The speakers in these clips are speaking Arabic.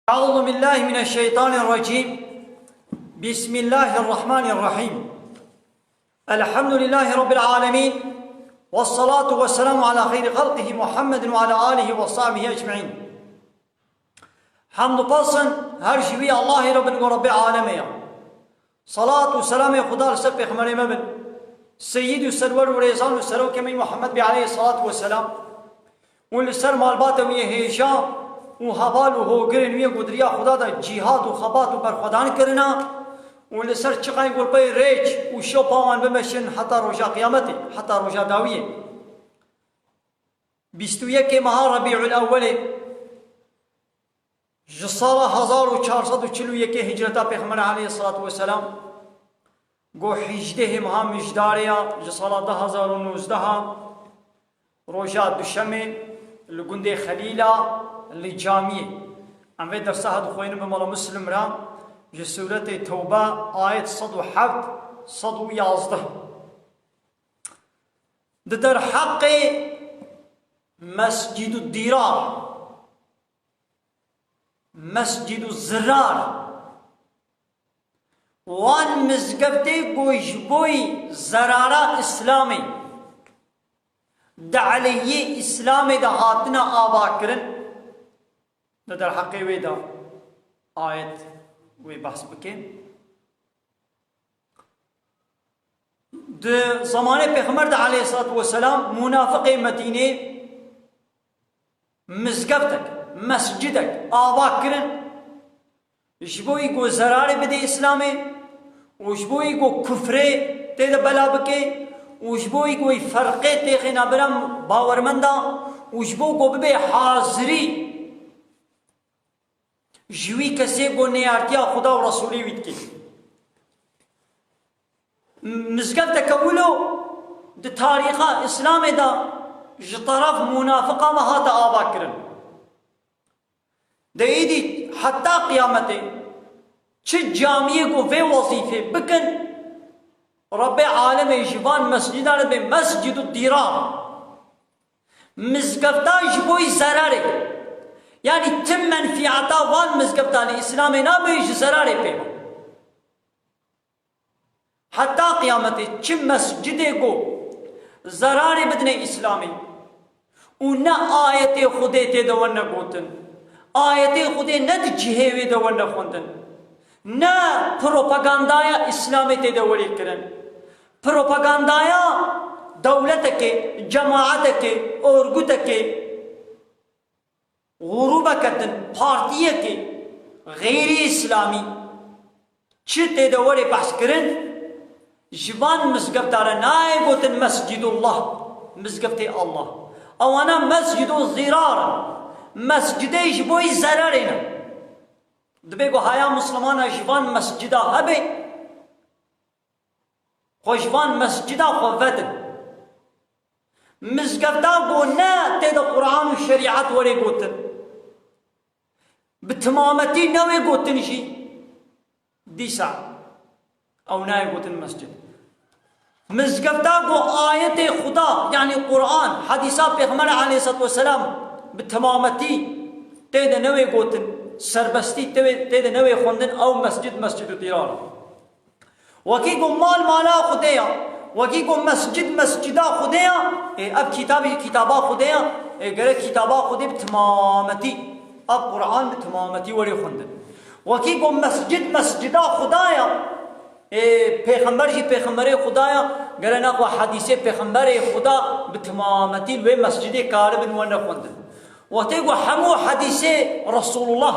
أعوذ بالله من الشيطان الرجيم. بسم الله الرحمن الرحيم. الحمد لله رب العالمين، والصلاة والسلام على خير خلقه محمد وعلى آله وصحبه أجمعين. حمد پسند هر شوی الله رب العالمين. صلاة والسلام خدا لسر پیغمبر مبن سيد السرور وريزان السرو كمي محمد عليه الصلاة والسلام والسر مالبات ويهيشا و حوال و هوگرن وی گدریا خدا دا جهاد و خبات و برخدان کرنا و لسر چقای گل پای ریچ و شو پاوان بمشن حتی روزا قیامته، حتی روزا داویه. 21 ماه ربیع الاول سال 1441 هجرتا پیغمبر علیه الصلاة والسلام گو 18 ماه مجداریا سال 2019 روزا دوشنبه لگنده خلیلا لجامعه ام در صحت خوین به مولا مسلم را ج سورت توبه آیت 107 111 در حق مسجد الدیرار، مسجد الزرار وان مزگفته گوشبوی زرارا اسلامی دعلیه اسلامی دا هاتنا آبا کرن در حقی وی دا آیت وی بحث بکن. در زمان پیغمبر دا علیه السلام منافق مدینه مزگفتک مسجدک آبا کرن جبوی گو زرار بده اسلامی و جبوی گو کفره تید بلا بکه و جبوی گو فرقه تیخینا برم باورمندا و جبو گو ببه حاضری جوی کسی گو نیارتیا خدا و رسولی وید که مزگفت کبولو ده تاریخا اسلام دا جطرف منافقا مهاتا آبا کرن ده ایدی حتی قیامته چه جامعه گو وی وظیفه بکن رب عالم جوان مسجدان به مسجد الدیرار مزگفتا جبوی زراره یعنی تم منفعتا وان مزگفتان اسلامی نابیش زراره پیما حتی قیامته چه مسجده گو زراره بدن اسلامی و نه آیت خوده تیدوان نگوتن، آیت خوده ند جهوی دوان نخوندن، نه پروپاگاندایا اسلامی تیدوانی کرن، پروپاگاندایا دولت کے جماعت کے اورگوت کے غروبہ کتن پارٹیه کے غیر اسلامی چه دوره بحث کرن جوان مزگفتاره نای گوتن مسجد الله مزگفت الله اوانا مسجد الزرار مسجد جبوی زرارنا دبی گو هایا مسلمان جوان مسجده هبه خوشوان مسجده خوفتن مزگفتا گو نه تید قرآن و شریعت وری گوتن بتمامتی نوی گوتن شی دیسا او نای گوتن مسجد مزگفتا گو آیت خدا یعنی قرآن حدیثا پیغمبر علیه السلام بتمامتی تید نوی گوتن سربستی تید نوی خوندن او مسجد دیرار وکی گو مالا خودیا وکی گو مسجدا خودیا اب کتابا خودیا گره کتابا خودی بتمامتی اب قرآن بتمامتی وری خوندن وکی گو مسجدا خدایا پیغمبر خدایا گره نقو حدیث پیغمبر خدا بتمامتی لوی مسجد کاربن و نخوندن وقتی گو همو حدیث رسول الله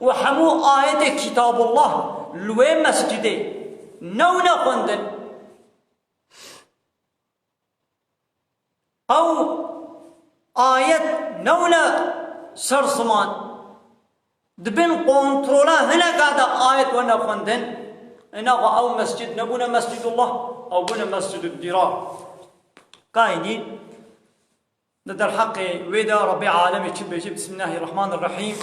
و همو آیت کتاب الله لوی مسجد نو نخوندن او آیت نونا سرسمان دبن قنطرولا هنا قاعد آية وانا خندن انا او مسجد نبونا مسجد الله او بنا مسجد الدرار قايدين ندر حق ويدا ربي عالمي تشبه بسم الله الرحمن الرحيم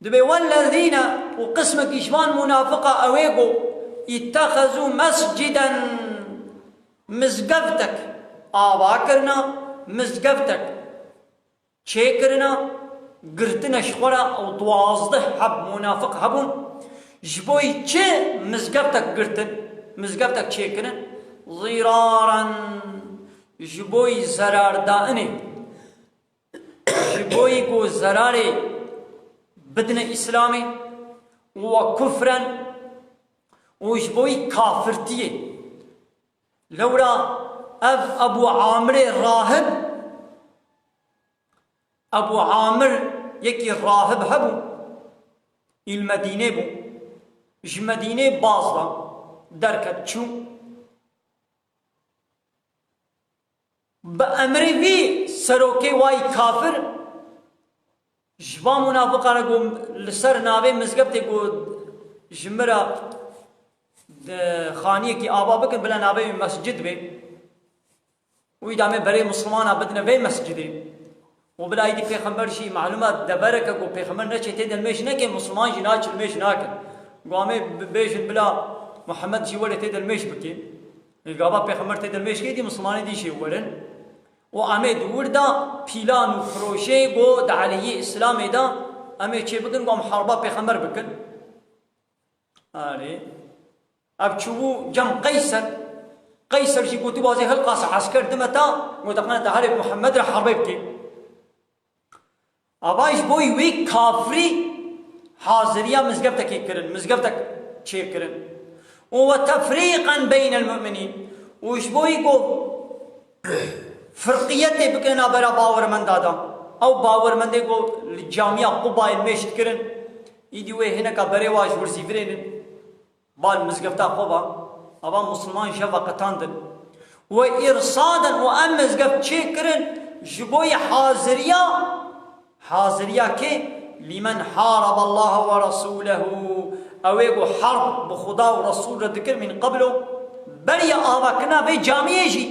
دبي والذين وقسمك إشوان منافقة أويقو اتخذوا مسجدا قرتنش خورا أو دوازده حب منافق هبون جبوي چه مزقبتك قرتن مزقبتك چه كنن ضرارا جبوي زرار دائني جبوي قو زراري بدن إسلامي وكفرا وجبوي كافرتيه لورا أبو عامر الراهب أبو عامر يكي الراهب هبو المدينة بو اش مدينة بازلا دركت شو بأمري في سروكي واي كافر جبا منافقا رقو لسر ناوي مزقبتي قو جمرا خانية كي آبا بكن بلا ناوي مسجد بي ويدامي بري مسلمانا بدنا بي مسجدي وبلا يدي پیغمبر شي معلومات دبرك قو پیغمبر نچه تيد الميش نكي مسلمان جي ناچ الميش ناكن قوامي بيجن بلا محمد جي ولا تيد الميش بكي القابا پیغمبر تيد الميش كي دي مسلماني دي شي ورن وامي دور دا بيلان وفروشي قو دا عليه اسلامي دا امي چه بكن قوام حربا پیغمبر بكن اب چوو جم قيصر جي قوتي بازي هلقاس عسكر دمتا متقنة تعرف محمد رح حربي بكي أبايش بوي وي كافري حاضرية مزقبتك يكرن مزقبتك شيء كرن وتفريقا بين المؤمنين وش بوي قو فرقية بكنا برا باور من دادا أو باور من دي قو الجامعة قبائل ميشت كرن يدي وي هنا كبري واش ورسيفرين بال مزقبتا قبا أبا مسلمان شفا قتاندن وإرصادا وأم مزقبت شيء كرن جبوي حاضرية كي لمن حارب الله ورسوله أو يقول حرب بخدا ورسول ذكر من قبله بريا آباكنا في جامعة جي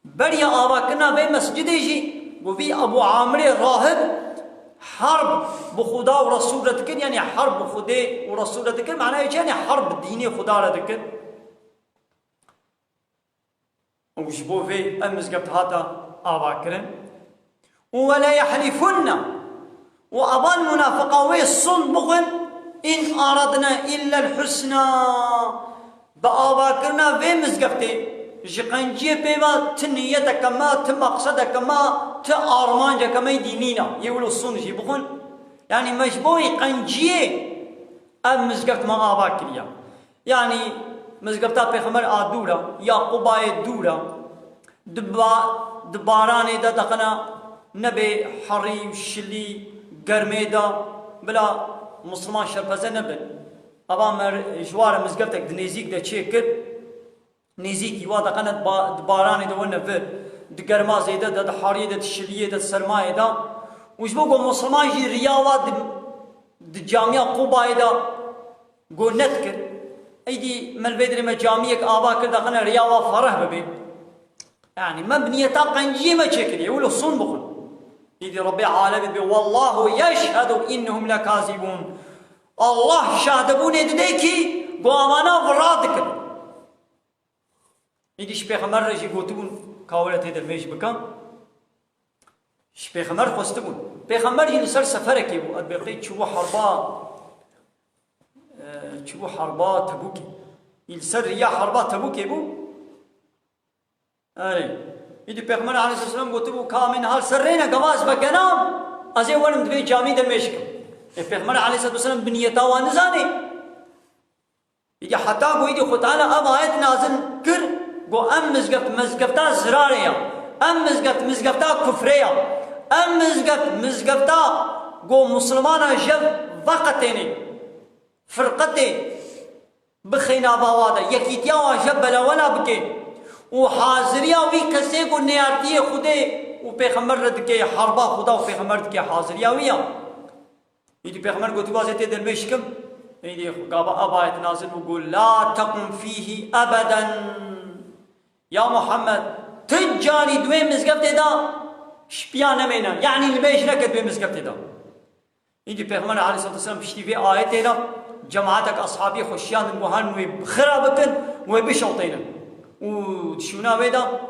بريا آباكنا في مسجد جي وفي أبو عامر الراهب حرب بخدا ورسول ذكر يعني حرب بخدا ورسول ذكر معناه يعني حرب ديني خدا ذكر وجبوا في أمس قبت هذا آباكرن ولا يحلفن وأبان منافقا ويصن بغن إن أردنا إلا الحسنى بآباكرنا في مزقفتي جقنجي بما تنيتك ما تمقصدك ما تأرمانجك ما يدينينا يقولوا الصن جي بغن يعني مجبوي قنجي أم مزقفت ما آباكريا يعني مزقفتا بخمر آدورا يا قباية دورا دباراني دا دقنا نبي حري وشلي قرميدا بلا مسلمان شرپزه نبن ابا مر جوار مزقبتك دنيزيك دا چيكر نيزيك يوادا قنات دباراني دا ونفر دقرما زيدا دا حري دا تشليه دا سرماية دا وجبوكو مسلمان جي رياوا دا جامعة قباية دا قو نتكر ايدي ملبدري ما جامعك آبا كردا قنا رياوا فرح ببي يعني مبنية قنجي ما چيكر يقولوا صن بخن يدي ربي عالم بي والله يشهد إنهم لكاذبون الله شاهدبون يديكي قوامانا فرادك يدي شبيخمر رجي قوتبون كاولة هيدا الميش بكم شبيخمر خوستبون بيخمر ينسر سفرك يبو أدبقي تشوو حربا تبوكي ينسر ريا حربا تبوكي يبو يدي پیغمبر عليه الصلاة والسلام قلت له كامن هال سرينا جواز بكنام أزي ورم دبي جامي دمشق پیغمبر عليه الصلاة والسلام بنيتا وانزاني يدي حتى قو يدي خطانا أب آيات نازل كر قو أم مزقفتا زراريا أم مزقفتا كفريا أم مزقفتا قو مسلمانا جب وقتيني فرقتي بخينا باوادا يكيتيا وجب بلا ولا بكي وحاضريا وي کسے کو نیارتی خودے و پیغمبر رد کے حربا خدا و پیغمبر کے حاضريا ويا يدي پیغمبر کو تبازت دل مشکم يدي قابا ابایت نازل وقول لا تقم فيه ابدا يا محمد تجاني دوي مزقفت دا شبيان مينا يعني الميش نكت دوي مزقفت دا يدي پیغمبر عليه الصلاه والسلام بشتي في آيات دا جماعتك اصحابي خشيان وهن وخرابتن وبشوطين وشونا ويدا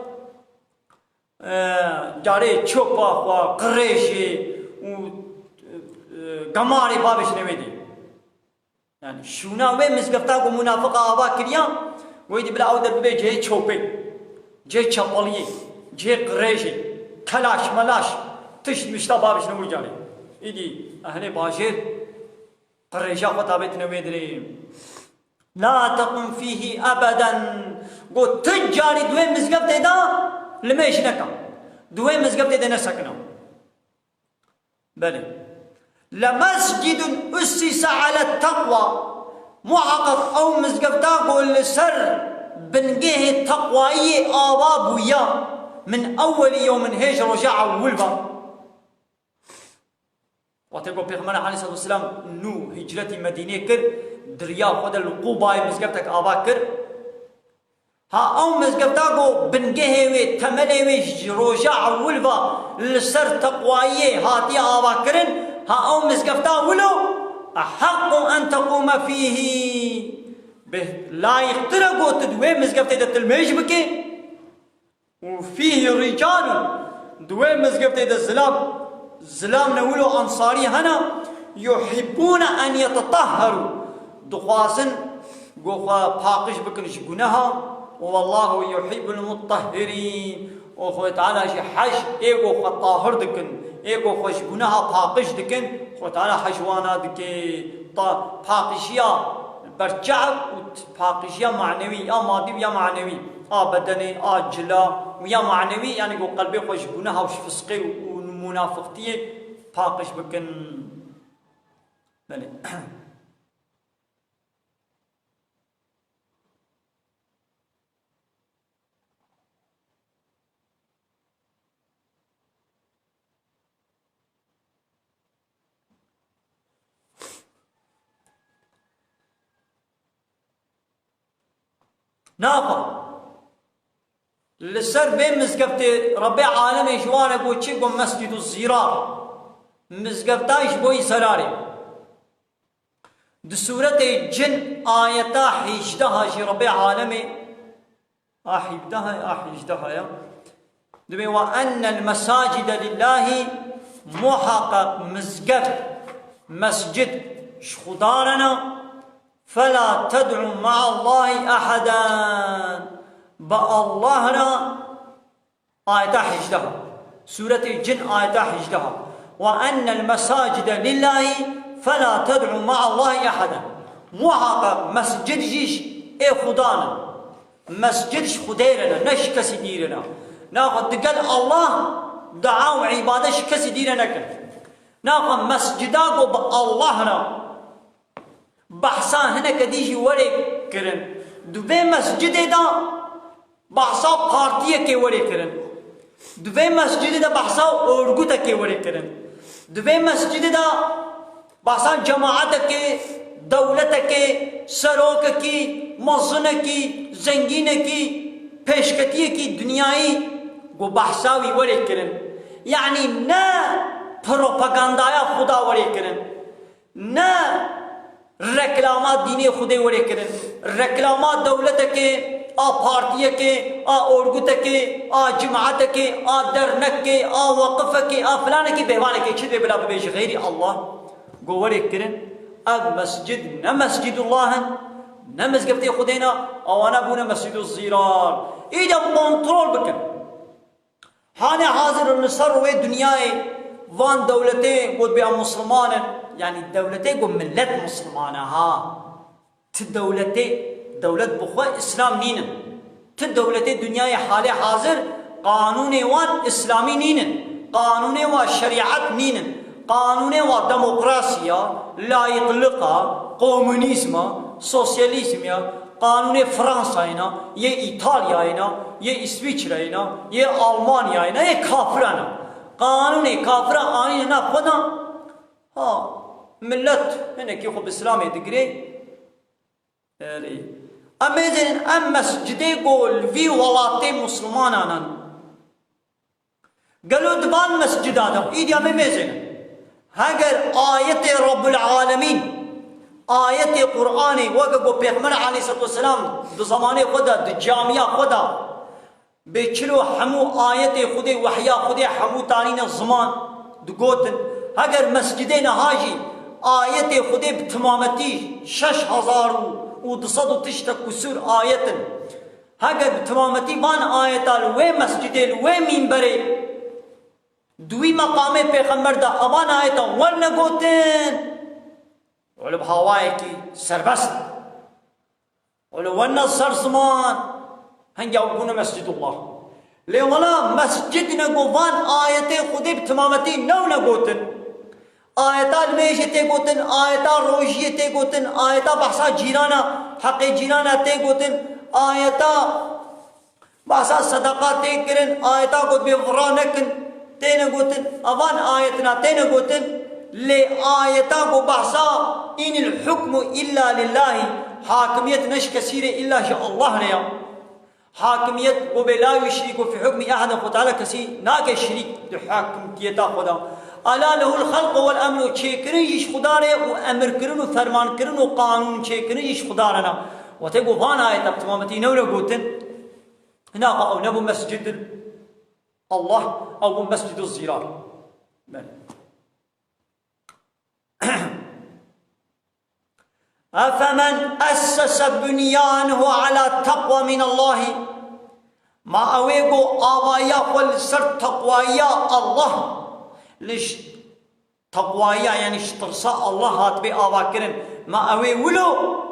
داري تشوبا وقريشي قماري بابش نويدي يعني شونا وين مزقفتاك ومنافقة آبا كريان ويدي بلا أودر ببي جهي چوبي جهي چپالي جهي قريشي كلاش ملاش تشت مشتا بابش نمو جاري إيدي أهل باشر قريشا خطابت نويدري لا تقم فيه أبدا قو تجاري دوين مزقفت دا لميش نكا دوين مزقفت دا نسكنا بلي لمسجد أسس على التقوى محقق أو مزقفتاقو لسر بنجيه التقوى آبابويا من أول يوم هيج رجع ولبا وتقول بيغمبر عليه الصلاة والسلام نو هجرتي مدينة كر دريا خود القوباي مزقفتك آبا كر ها أو مزقفتاقو بنجيه وي تملي وي رجع ولبا لسر تقوى هاتي آبا كرن ها أو مزقفتا ولو أحق أن تقوم فيه به لا يخترقوا تدوي مزقفتا دا تلميش بكي وفيه رجال دوي مزقفتا دا زلام نولو أنصاري هنا يحبون أن يتطهروا دخواسن قوخوا باقش بكنش قناها والله يحب المطهرين وخوة تعالى شي حش ايقو خطاهر دكن ايقو خوش گناها پاقش دکن خود تعالی حجوانا دکی پاقشیا برچعب و پاقشیا معنوی یا مادی یا معنوی بدنی جلا و یا معنوی یعنی گو قلبی خوش گناها و فسقی و منافقتی پاقش بکن بله ناقا لسر بين مزقفت ربي عالمي شوانا بو تشيكو مسجد الزرار مزقفتاش بوي سراري دي سورة الجن آيتا حيجدها شي ربي عالمي حيجدها يا دبي وأن المساجد لله محقق مزقفت مسجد شخدارنا فلا تدعوا مع الله أحدا باللهنا آية حجدها سورة الجن آية حجدها وأن المساجد لله فلا تدعوا مع الله أحدا محقق مسجد جيش إيه خدانا مسجدش خديرنا نش كسي ديرنا ناخد دقل الله دعاو عبادش كسي ديرنا ناخد مسجداكو باللهنا بحثا هنا كديجي وري كرن دوبي مسجد دا بحثا پارتيه كي وري كرن دوبي مسجد دا بحثا اورغوتا كي وري كرن دوبي مسجد دا بحثا جماعت كي دولت كي سروك كي مزن كي زنگين كي پیشکتی كي دنیای گو بحثاوي وري كرن يعني نا پروپاگاندايا خدا وري كرن نا رکلامات دینی خودی وری کرن رکلامات دولت کے پارٹی کے اورگوت کے جماعت کے درنک کے وقف کے فلان کے بہوانے کے چھتے بلا ببیش غیر اللہ گو وری کرن اب مسجد نہ مسجد اللہ نہ مسجد خودینا اوانا بونا مسجد الزرار ایجا کنٹرول بکن حانے حاضر النصر وی دنیای وان دولتیں قد بیا مسلمان يعني دولتي قم ملت مسلمانة ها تدولتي دولت بخوا إسلام نينا تدولتي دنيا حالي حاضر قانوني وان إسلامي نينا قانوني وان شريعت نينا قانوني وان ديمقراطية لا يطلقها كومونيزم سوسياليزم قانوني فرنسا هنا يا إيطاليا هنا يا إسويسرا هنا يا ألمانيا هنا يا كافرانا قانوني كافرا هنا خدا ها ملت هنا كيخو بإسلامي دقري أما إذن أم مسجدي قول في ولاتي مسلمانا قالوا دبان مسجد هذا إيدي أمي ميزن هاجر آية رب العالمين آية قرآني وقبو بيغمر عليه الصلاة والسلام دو زماني خدا دو جامعة خدا بيچلو حمو آية خدي وحيا خدي حمو تانين الزمان دو قوتن هاجر مسجدين هاجي آية خدي بتمامتي 6200 كسور آية هكذا بتمامتي بان آية الوي مسجد الوي منبري دوی مقامه پیغمبر دا اوان آیتا ونگوتن ولو بهوای کی سربست ولو ون سرسمان هنگا وقونا مسجد الله لولا مسجد نگوان آیت خودی بتمامتی نو نگوتن آیتا المیشه تی گوتن آیتا روشیه تی گوتن آیتا بحثا جیرانا حق جیرانا تی گوتن آیتا بحثا صدقات تی کرن آیتا گوت بیغرانکن تين قوتن أبان آيتنا تين قوتن لآيتا قو بحثا إن الحكم إلا لله حاكمية نش كثيرة إلا شاء الله ليا حاكمية قو بلا يشريك في حكم أحد وتعالى كثير ناك الشريك حاكمية خدا ألا له الخلق والأمر شيكريش خداره وأمر كرن وفرمان كرن وقانون شيكريش خدارنا وتقو فان آيتا بتمامتي نولا قوتن هنا أو نبو مسجد الله أو مسجد الزرار أفمن أسس بنيانه على تقوى من الله ما أويقو آوايا والسر تقوايا الله ليش تقوايا يعني اشترساء الله هات بي آواكرن ما أوي ولو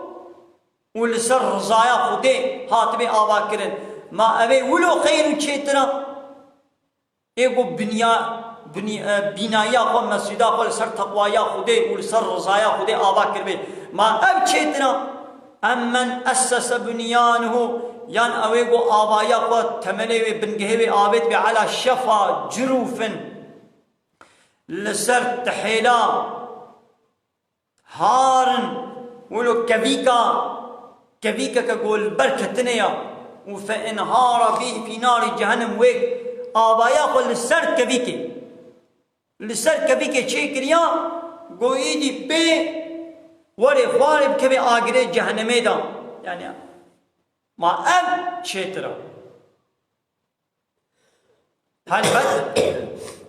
والسر رزايا خدي هات بي آواكرن ما أوي ولو خير چيتنا ایگو بنایا خو مسجدا خو سر تقوایا خودی و سر رضایا خودی آبا کربه ما اب چیتنا امن اسس بنیانه یان اویگو آبایا خو تمنی و بنگه و آبت به على شفا جروف لسر تحیلا هارن ولو كبيكا كقول بركتنيا وفانهار به في نار جهنم ويك آبایا خو لسر کبی کے چه کریا گوئی دی پی وری خوارب کبی آگره جهنمه دا یعنی ما اب چه هل بد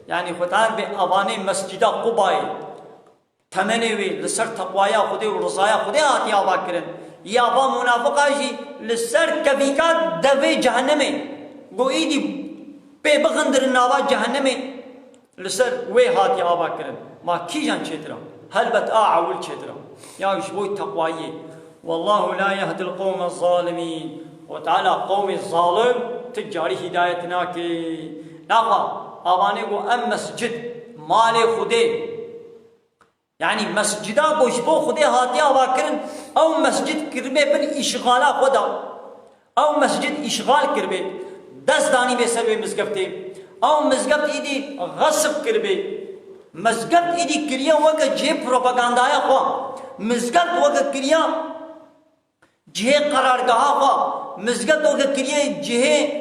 يعني ختان بأوان مسجد قباء تمنوي لسر تقوايا خدي ورزايا خدي آتيا باكرن يا با منافقا جي لسر كفيكا دوي جهنمي گوئی دی بے بغندر ناوا جهنمي لسر وي هاتي آبا كرن ما كي جان چترا هلبت اول چترا يا شبوي تقواي والله لا يهدي القوم الظالمين وتعالى قوم الظالم تجاري هدايتنا كي ناقا آباني قو ام مسجد مال خدي يعني مسجدا قو شبو خدي هاتي آبا كرن او مسجد كربي بن اشغالا خدا او مسجد اشغال كربي دست دانی به سر مزگفته او مزگفت ایدی غصب کربه مزگفت ایدی کریا وقت جه پروپاگاندایا خوا مزگفت وقت کریا جه قرارگاه خوا مزگفت وقت کریا جه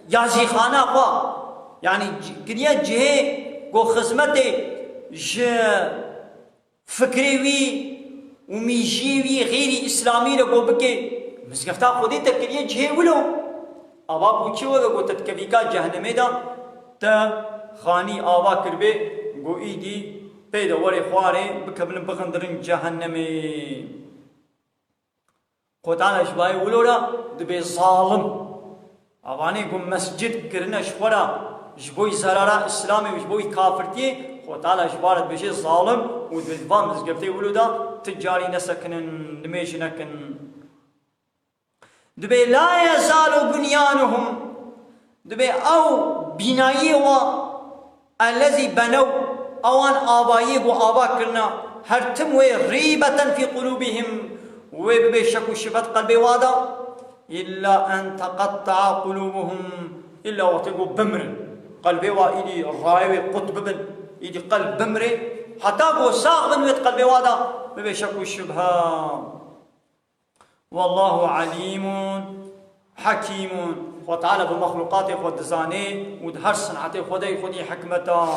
یازی خانه خوا یعنی کریا جه گو خدمت فکری وی و میجی وی غیر اسلامی رو گو بکه مزگفتا خودی تکریه جه ولو آوا پوچی وگا گو تتکبیکا جهنمه دا تا خانی آوا کربه گو ایدی پیدا وری خواره بکبن بغندرن جهنمه خودانا شبای ولو را دبی ظالم آوانی گو مسجد کرنه شورا جبوی زرارا اسلامی و جبوی کافرتی خودانا شبارت بشه ظالم و دبی دبا مزگفتی ولو دا تجاری نسکنن نمیش نکن دبي لا يزال بنيانهم دبي أو بنايه الذي بنوا أوان آبائي وآبا كرنا هرتم ريبة في قلوبهم وبشك شفت قلبي وادا إلا أن تقطع قلوبهم إلا وتقو بمر قلبي وإلي الرائي قطب بن إلي قلب بمر حتى قو ساق بن قلبي وادا بشك الشبهة والله عليم حكيم وتعالى بمخلوقاته ودزانه ودهر صنعته خدي حكمته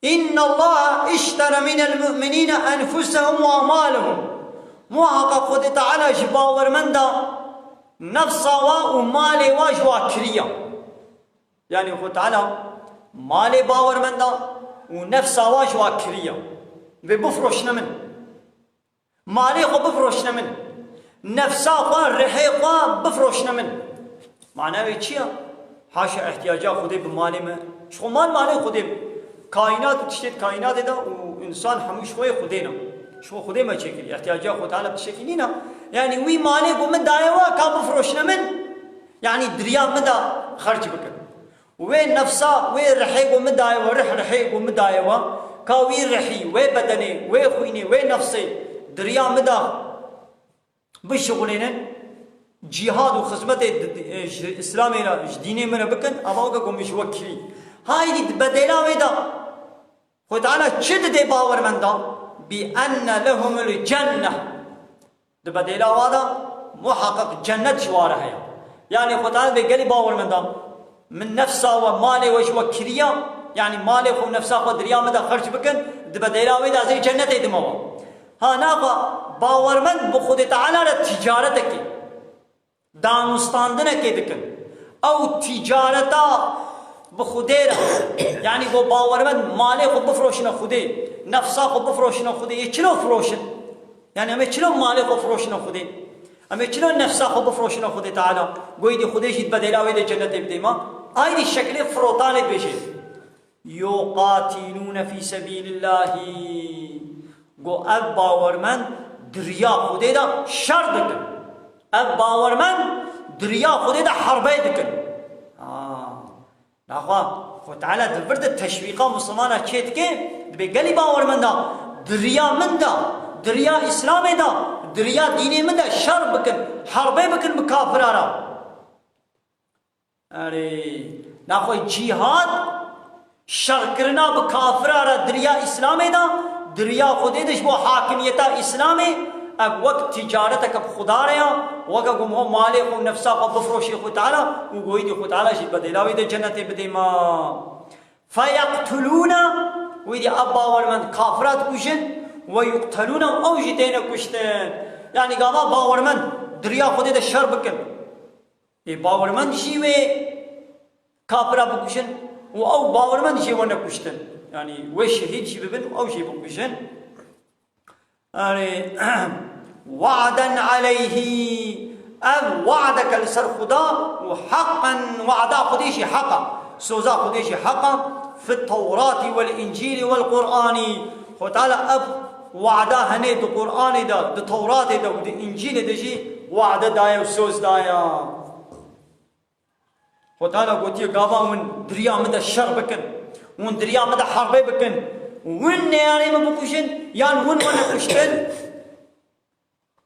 إن الله اشترى من المؤمنين أنفسهم وأموالهم محقق خد تعالى جباور من دا نفسا ومال واجوا كريا يعني خد تعالى مال باور من دا ونفس واش واكريا بفروشنا من مالي خو بفروشنا من نفسا خو رحي خو بفروشنا من معناه چيا حاشا احتياجات خودي بمالي ما شو مالي خودي كائنات تشتت كائنات ده وانسان همش خوي خودينا شو خودي ما شكل احتياجات خود تعالى بتشكلينا يعني وي مالي قوم دايوا كاب فروشنا من يعني دريا مدى خرج بك وين نفسا وين رحي قوم دايوا رحي قوم دايوا كاوي رحي وين بدني وين خويني وين نفسي دريا مدى بشغلين جهاد وخدمة الإسلامي ديني من بكن أباوك قوم مش وكلي هاي دي بدلا ويدا خد تعالى شد دي باور من دا بأن لهم الجنة دي بدلا وادا محقق جنة شوارها يعني خد تعالى بيقلي باور من دا من نفسه ومالي وش وكليا يعني مالي خو نفسه خو دريا مدى خرج بكن دي بدلا ويدا زي جنة يدموا ها ناقا باور من بخد تعالى لتجارتك دانستاندنه کې دکن او تجارتا بخودی يعني گو باورمند مالی خود بفروشن خودی نفسا خود بفروشن خودی یہ چلو فروشن يعني همه چلو مالی خود فروشن خودی همه چلو نفسا خود بفروشن خودی تعالی گوی دی خودی جد بدلاوی دی جنت بدیما آی دی شکل فروتان بشه یقاتلون فی سبیل الله گو اب باورمند دریا خودی دا شر دکن اب باورمند دریا خودی دا حربه دکن نخوا خود تعالی دبرد تشویقا مسلمانا چیت که دبی گلی باورمند دا دریا من دا دریا اسلام دا دریا دینی من دا شر بکن حربه بکن بکافرارا اره نخوا جیهاد شر کرنا بکافرارا دریا اسلام دا دریا خودی دش بو حاکمیتا اسلامی اب وقت تجارتك بخدا ریا وقت قم هو مالي خو نفسا خو بفروشي خو تعالى وقوي دي خو تعالى شي بدلاوي دي جنته بديما فيقتلون ويدي ابا ورمن كافرات كوشن ويقتلون او جدين كشتن يعني قاما باورمن دريا خودي ده شر بكن اي باورمن شي وي كافرا بكوشن او باورمن شي ونه كشتن يعني وي شهيد شي ببن او شي بكوشن وعدا عليه اب وعدك لسر خدا وحقا وعدا خديشي حقا سوزا خديشي حقا في التوراة والإنجيل والقرآن وتعالى اب وعدا هني دو قرآن دا دو توراة دا ودو إنجيل دا جي وعدا دايا وسوز دايا وتعالى قوتي قابا من دريا مدى الشر بكن ومن دريا مدى حربي بكن وين يعني ما بكوشن يعني وين كشتن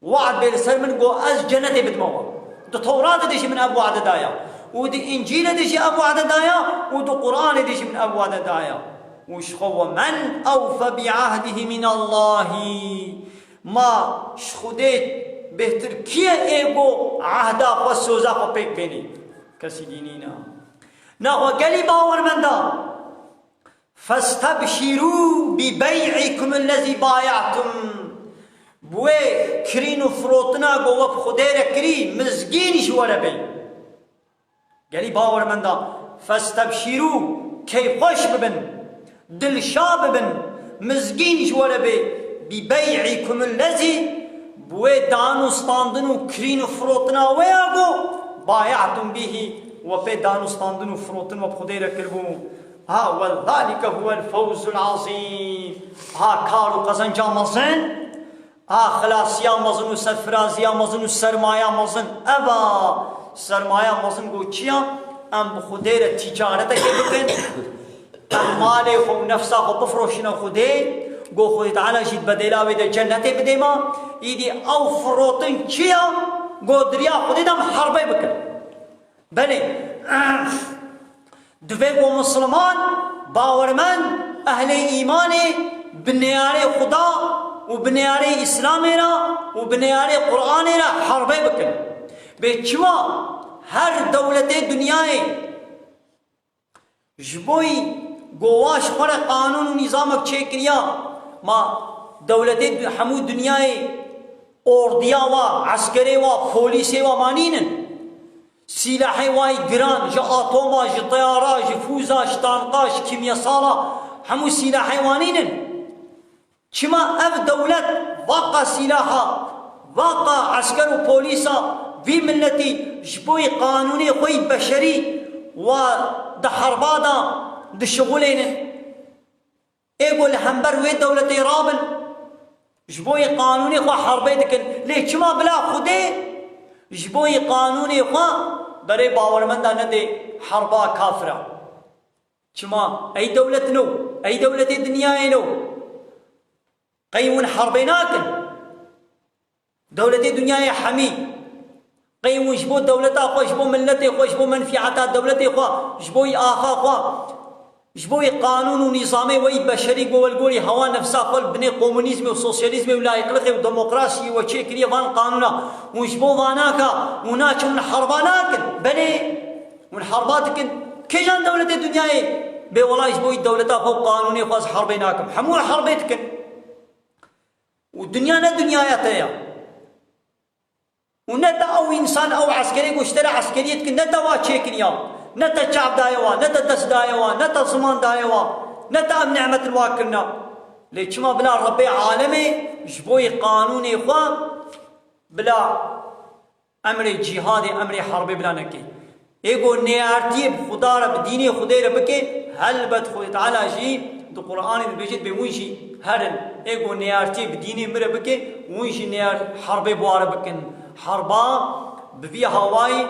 وعد بالسر من قو از جنتي بدموا دو توراة ديش من ابو وعد دايا ودي انجيل ديش ابو وعد دايا ودو قرآن ديش من ابو وعد دايا وشخو من اوفى بعهده من الله ما شخوديت بهتر كيه ايگو عهدا خو سوزا خو پیک بيني كسي دينينا ناخو قلي باور من دا فاستبشروا ببيعكم الذي بايعتم بوي كرينو فروتنا قوة بخدير كري مزقينش ولا بي قالي باور من دا فاستبشروا كيف خوش ببن دل شاب بن مزقينش ولا بي ببيعكم الذي بوي دانو ستاندنو كرينو فروتنا وياقو بايعتم به وبي دانو ستاندنو فروتنا بخدير كربو ها وذلك هو الفوز العظيم ها كارو قزنجا مزن ها خلاصيا مزن وسرفرازيا مزن وسرمايا مزن ابا سرمايا مزن گو چيا ام بخدير تجارتك بكن ام مالي خو نفسا خو بفروشنا خدي گو خدي تعالى جيت بدلاوي ده جنته بديما يدي او فروتن چيا گو دريا خدي دم حربي بكن بلي دوی مسلمان باورمند اهل ایمانی بنیاره خدا و بنیاره اسلامی را و بنیاره قرآنی را حربه بکن به چوا هر دولت دنیای جبوی گواش خور قانون و نظام چه کریا ما دولت همو دنیای اردیا و عسکری و پولیسی و مانینن سلاحي واي جران جا اتوما جا طيارة جا فوزا جا طانقا جا كيمياء صالة همو سلاح وانين چما اف دولت واقع سلاحا واقع عسكر و بوليسا في ملتي جبوي قانوني خوي بشري و ده حربادا ده شغلين ايقول همبر وي دولتي رابل جبوي قانوني خو حربي دكن ليه چما بلا خودي جبوي قانوني خو بري باورمندا ندي حربا كافرة چما اي دولت نو اي دولة الدنيا نو قيمون حربيناكن دولة الدنيا حمي قيمون جبو دولتا خو جبو ملتي خو جبو منفعتا دولتي خو جبوي آخا خو جبوي قانون ونظامي وي بشري والقولي هوا نفسها قول بني كومونيزم وسوسياليزم ولا يقلقي وديمقراطي وتشيكري فان قانونا وجبو فاناكا وناك من حرباناكن بلي من حرباتكن كي جان دولة الدنيا بي والله جبوي دولتا فوق قانوني خاص حربيناكم حمو حربيتكن والدنيا نا دنياياتها ونتا او انسان او عسكري واشترى عسكريتكن نتا واتشيكريا نتا شعب دايوا نتا دس دايوا نتا زمان دايوا نتا بنعمة الواكلنا ليش ما بلا ربي عالمي جبوي قانوني خوا بلا امر جهادي امر حربي بلا نكي ايقو نيارتي بخدا رب ديني خدي ربكي هل بد خد تعالى جي دو قرآن بيجت بموشي هرن ايقو نيارتي بديني مربكي ويشي نيار حربي بواربكن حربا بفي هواي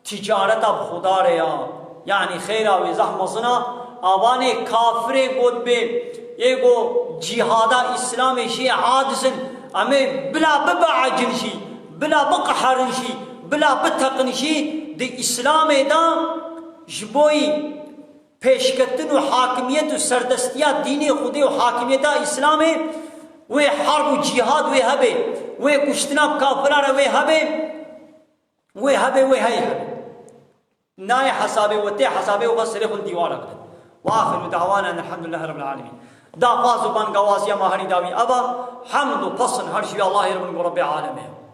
تجارتا بخدا ريا يعني خيرا وزحمة صنا آواني كافر قد بي ايقو جهادا اسلامي شي عادسن امي بلا ببعجن شي بلا بقحرن شي بلا بتقن شي دي اسلامي دا جبوي پیشکتن و حاکمیت و سردستیات دینی خودی و حاکمیت اسلامي وي حرب و جهاد وي هبه وي کشتنا کافران وي هبه وي هبه وي هي هبه ناي حسابي وتي حسابي وغسرخ الديوار أقدر واخر دعوانا ان الحمد لله رب العالمين دا فازو بان قواسيا ما هري داوي ابا حمد و فصل هرشي الله رب العالمين